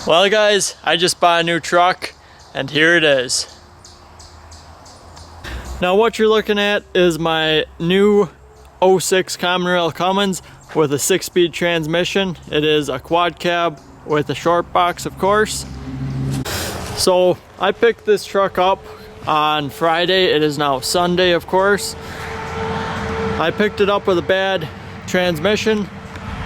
Well guys, I just bought a new truck and here it is. Now what you're looking at is my new 06 common rail Cummins with a 6-speed transmission. It is a quad cab with a short box, of course. So I picked this truck up on Friday. It is now Sunday, of course. I picked it up with a bad transmission.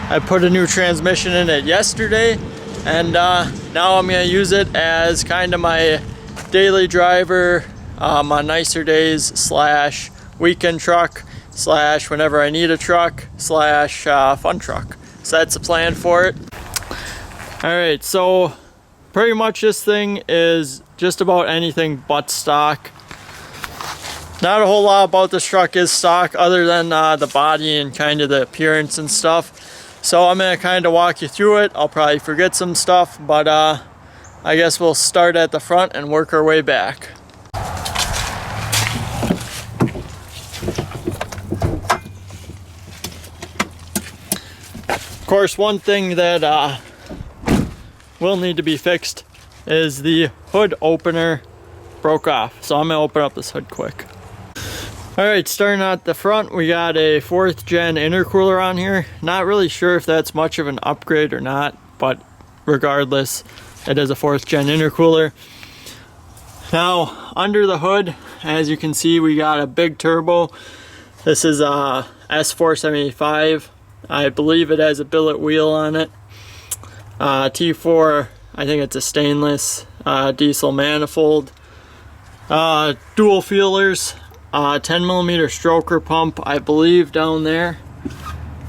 I put a new transmission in it yesterday, and now I'm going to use it as kind of my daily driver on nicer days slash weekend truck slash whenever I need a truck slash fun truck. So that's the plan for it. Alright, so pretty much this thing is just about anything but stock. Not a whole lot about this truck is stock other than the body and kind of the appearance and stuff. So I'm going to kind of walk you through it. I'll probably forget some stuff, but I guess we'll start at the front and work our way back. Of course, one thing that will need to be fixed is the hood opener broke off. So I'm going to open up this hood quick. Alright, starting at the front, we got a 4th gen intercooler on here. Not really sure if that's much of an upgrade or not, but regardless, it is a 4th gen intercooler. Now, under the hood, as you can see, we got a big turbo. This is a S475. I believe it has a billet wheel on it. T4, I think it's a stainless diesel manifold. Dual feelers. 10mm stroker pump, I believe, down there.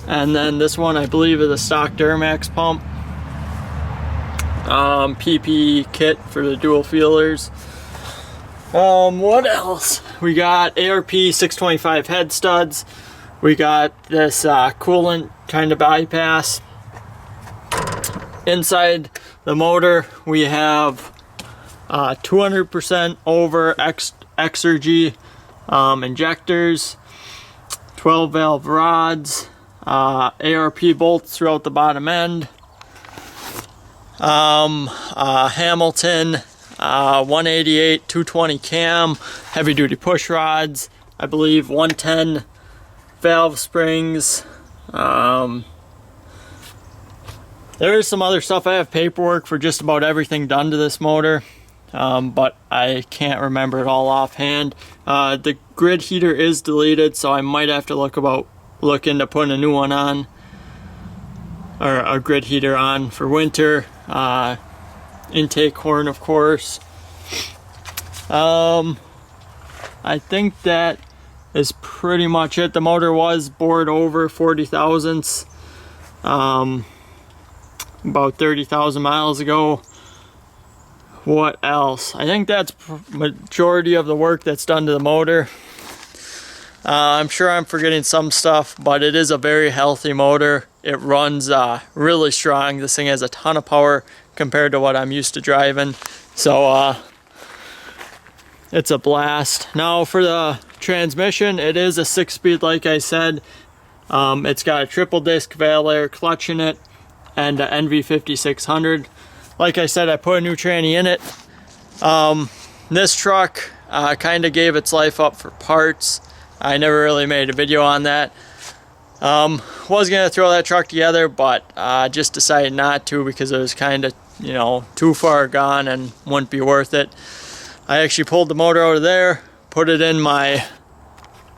And then this one, I believe, is a stock Duramax pump. PP kit for the dual feelers. What else? We got ARP 625 head studs. We got this coolant kind of bypass. Inside the motor, we have 200% over Exergy injectors, 12 valve rods, ARP bolts throughout the bottom end, Hamilton 188 220 cam, heavy duty push rods, I believe 110 valve springs. There is some other stuff. I have paperwork for just about everything done to this motor. But I can't remember it all offhand. The grid heater is deleted, so I might have to look into putting a new one on, or a grid heater on for winter. Intake horn, of course. I think that is pretty much it. The motor was bored over 40 thousandths about 30,000 miles ago. What else? I think that's majority of the work that's done to the motor. I'm sure I'm forgetting some stuff, but it is a very healthy motor. It runs really strong. This thing has a ton of power compared to what I'm used to driving. So it's a blast. Now for the transmission, it is a 6-speed like I said. It's got a triple disc valve air clutch in it and an NV5600. Like I said, I put a new tranny in it. This truck kind of gave its life up for parts. I never really made a video on that. Was going to throw that truck together, but just decided not to because it was kind of, you know, too far gone and wouldn't be worth it. I actually pulled the motor out of there, put it in my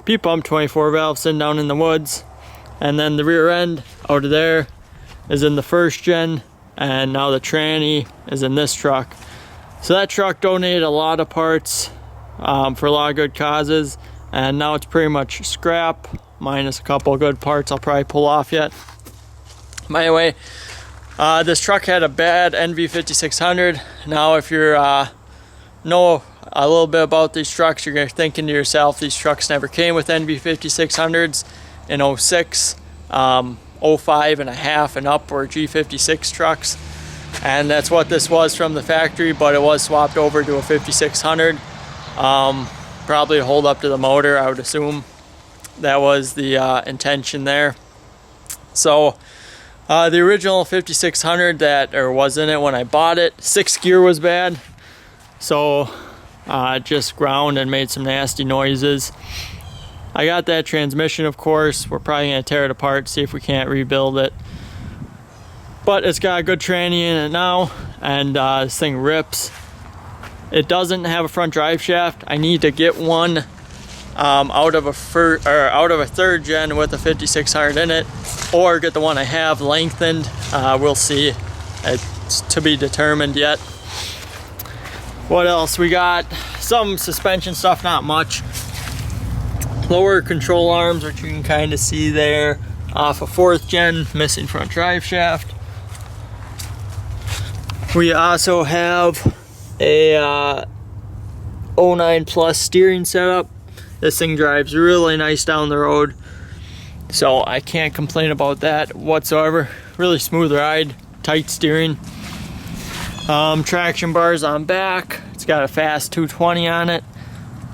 P-pump 24 valve sitting down in the woods, and then the rear end out of there is in the 1st gen. And now the tranny is in this truck. So that truck donated a lot of parts for a lot of good causes, and now it's pretty much scrap minus a couple of good parts I'll probably pull off yet. But anyway, this truck had a bad NV5600. Now if you're know a little bit about these trucks, you're thinking to yourself, these trucks never came with NV5600s in 06. 05 and a half and up were G56 trucks, and that's what this was from the factory, but it was swapped over to a 5600. Probably to hold up to the motor, I would assume that was the intention there. So The original 5600 that was in it when I bought it, 6th gear was bad, so it just ground and made some nasty noises. I got that transmission, of course. We're probably gonna tear it apart, see if we can't rebuild it. But it's got a good tranny in it now, and this thing rips. It doesn't have a front drive shaft. I need to get one out of a 3rd gen with a 5600 in it, or get the one I have lengthened. We'll see. It's to be determined yet. What else? We got some suspension stuff, not much. Lower control arms, which you can kind of see there, off a 4th gen, missing front drive shaft. We also have a 09 Plus steering setup. This thing drives really nice down the road, so I can't complain about that whatsoever. Really smooth ride, tight steering. Traction bars on back. It's got a fast 220 on it.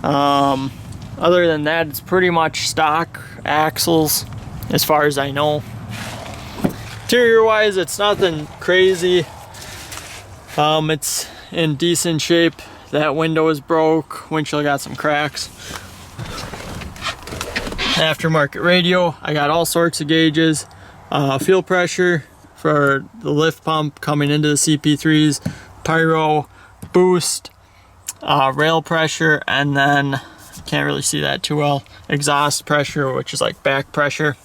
Other than that, it's pretty much stock axles as far as I know. Interior wise, it's nothing crazy. It's in decent shape. That window is broke, windshield got some cracks. Aftermarket radio, I got all sorts of gauges. Fuel pressure for the lift pump coming into the CP3s, pyro, boost, rail pressure, and then can't really see that too well, exhaust pressure, which is like back pressure,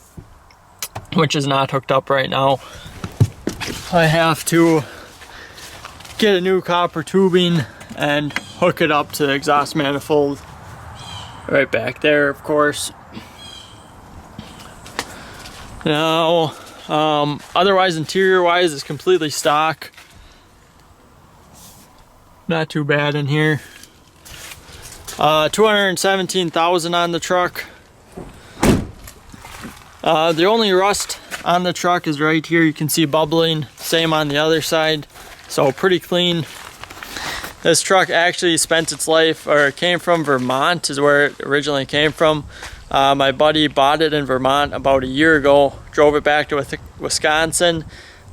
which is not hooked up right now. I have to get a new copper tubing and hook it up to the exhaust manifold right back there, of course. Now, otherwise, interior wise, it's completely stock. Not too bad in here. 217,000 on the truck. The only rust on the truck is right here. You can see bubbling. Same on the other side. So pretty clean. This truck actually spent its life, or it came from Vermont, is where it originally came from. My buddy bought it in Vermont about a year ago, drove it back to Wisconsin.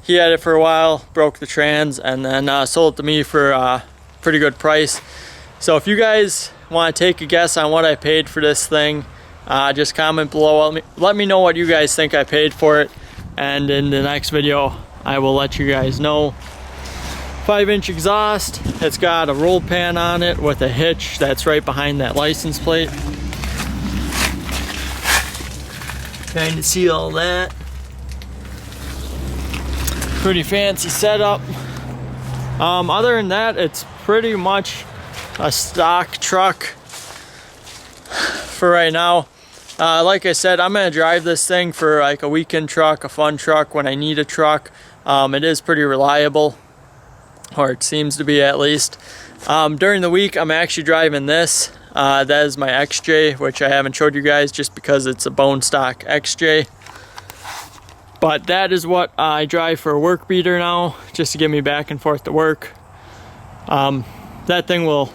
He had it for a while, broke the trans, and then sold it to me for a pretty good price. So if you guys want to take a guess on what I paid for this thing, just comment below. Let me know what you guys think I paid for it, and in the next video I will let you guys know. 5-inch exhaust. It's got a roll pan on it with a hitch that's right behind that license plate. Trying to see all that. Pretty fancy setup. Other than that, it's pretty much a stock truck for right now. Like I said, I'm gonna drive this thing for like a weekend truck, a fun truck when I need a truck. It is pretty reliable, or it seems to be at least. During the week, I'm actually driving this. That is my XJ, which I haven't showed you guys just because it's a bone stock XJ. But that is what I drive for a work beater now, just to get me back and forth to work. That thing will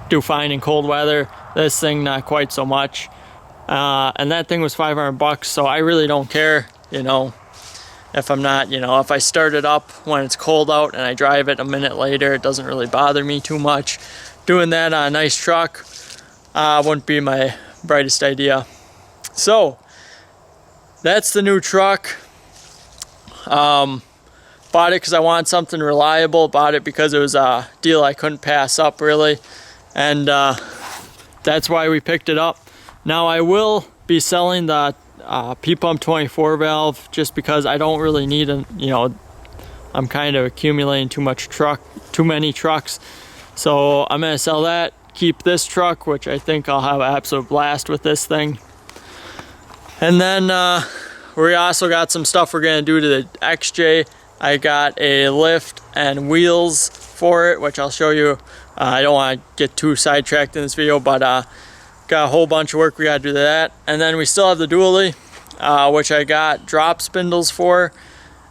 do fine in cold weather. This thing, not quite so much. And that thing was $500, so I really don't care, you know, if I'm not, you know, if I start it up when it's cold out and I drive it a minute later, it doesn't really bother me too much. Doing that on a nice truck wouldn't be my brightest idea. So that's the new truck. Bought it because I wanted something reliable. Bought it because it was a deal I couldn't pass up, really, and that's why we picked it up. Now I will be selling the ppump 24 valve just because I don't really need a, you know, I'm kind of accumulating too many trucks, so I'm gonna sell that, keep this truck, which I think I'll have an absolute blast with this thing. And then we also got some stuff we're gonna do to the XJ. I got a lift and wheels for it, which I'll show you. I don't want to get too sidetracked in this video, but got a whole bunch of work we got to do to that. And then we still have the dually, which I got drop spindles for,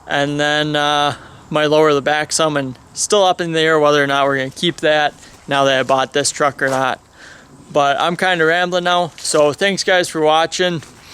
and then might lower the back some, and still up in the air whether or not we're going to keep that now that I bought this truck or not. But I'm kind of rambling now, so thanks guys for watching.